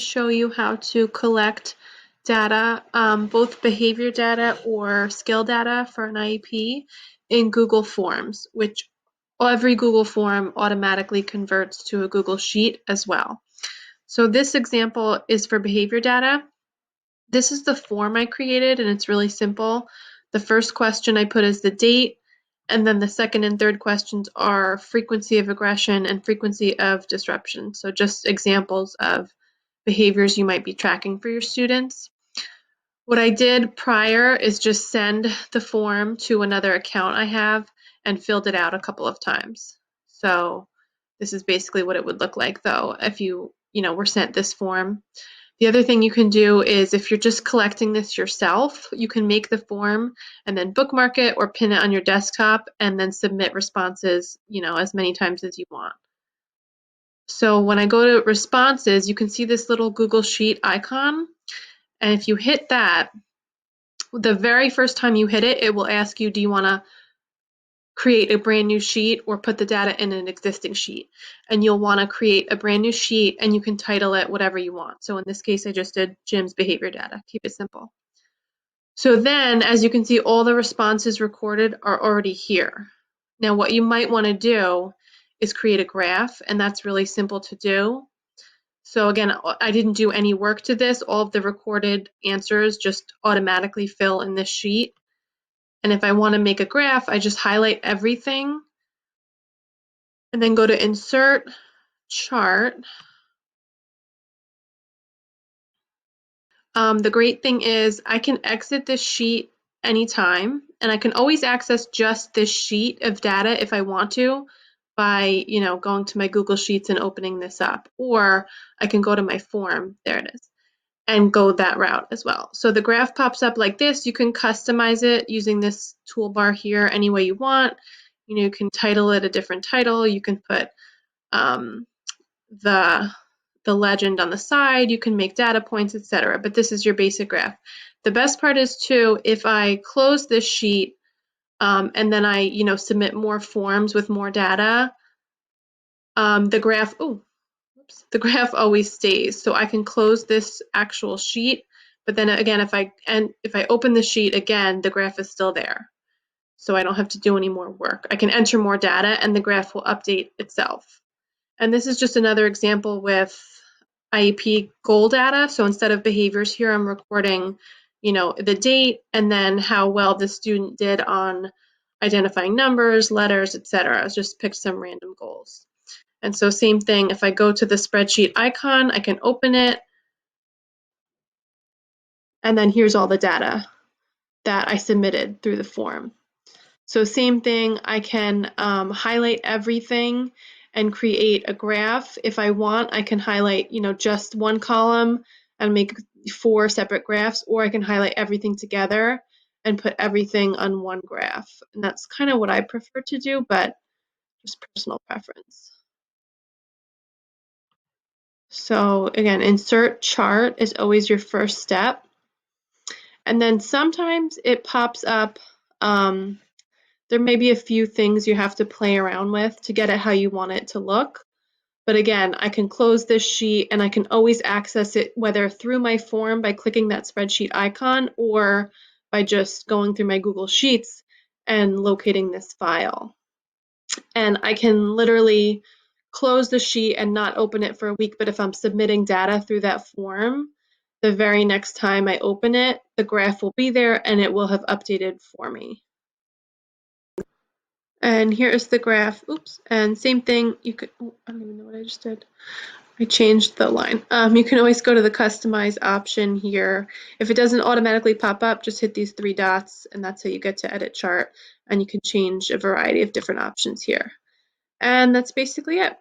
Show you how to collect data, both behavior data or skill data for an IEP in Google Forms, which every Google form automatically converts to a Google Sheet as well. So this example is for behavior data. This is the form I created, and it's really simple. The first question I put is the date, and then the second and third questions are frequency of aggression and frequency of disruption. So just examples of behaviors you might be tracking for your students. What I did prior is just send the form to another account I have and filled it out a couple of times. So this is basically what it would look like though if you were sent this form. The other thing you can do is if you're just collecting this yourself, you can make the form and then bookmark it or pin it on your desktop and then submit responses, as many times as you want. So when I go to responses, you can see this little Google Sheet icon. And if you hit that, the very first time you hit it, it will ask you, do you want to create a brand new sheet or put the data in an existing sheet? And you'll want to create a brand new sheet and you can title it whatever you want. So in this case, I just did Jim's behavior data. Keep it simple. So then, as you can see, all the responses recorded are already here. Now, what you might want to do is create a graph, and that's really simple to do. So again, I didn't do any work to this. All of the recorded answers just automatically fill in this sheet. And if I want to make a graph, I just highlight everything and then go to Insert, Chart. The great thing is I can exit this sheet anytime, and I can always access just this sheet of data if I want to by, going to my Google Sheets and opening this up, or I can go to my form, there it is, and go that route as well. So the graph pops up like this. You can customize it using this toolbar here any way you want. You can title it a different title. You can put the legend on the side. You can make data points, etc. But this is your basic graph. The best part is too, if I close this sheet and then I submit more forms with more data, the graph always stays. So I can close this actual sheet, but then again, if I open the sheet again, the graph is still there. So I don't have to do any more work. I can enter more data and the graph will update itself. And this is just another example with IEP goal data. So instead of behaviors here, I'm recording, the date and then how well the student did on identifying numbers, letters, etc. I just picked some random goals. And so same thing, if I go to the spreadsheet icon, I can open it. And then here's all the data that I submitted through the form. So same thing, I can highlight everything and create a graph. If I want, I can highlight, just one column and make 4 separate graphs, or I can highlight everything together and put everything on one graph. And that's kind of what I prefer to do, but just personal preference. So again, insert chart is always your first step. And then sometimes it pops up, there may be a few things you have to play around with to get it how you want it to look. But again, I can close this sheet and I can always access it whether through my form by clicking that spreadsheet icon or by just going through my Google Sheets and locating this file. And I can literally close the sheet and not open it for a week, but if I'm submitting data through that form, the very next time I open it, the graph will be there and it will have updated for me. And here is the graph. Oops. And same thing. You could. Oh, I don't even know what I just did. I changed the line. You can always go to the customize option here. If it doesn't automatically pop up, just hit these 3 dots, and that's how you get to edit chart. And you can change a variety of different options here. And that's basically it.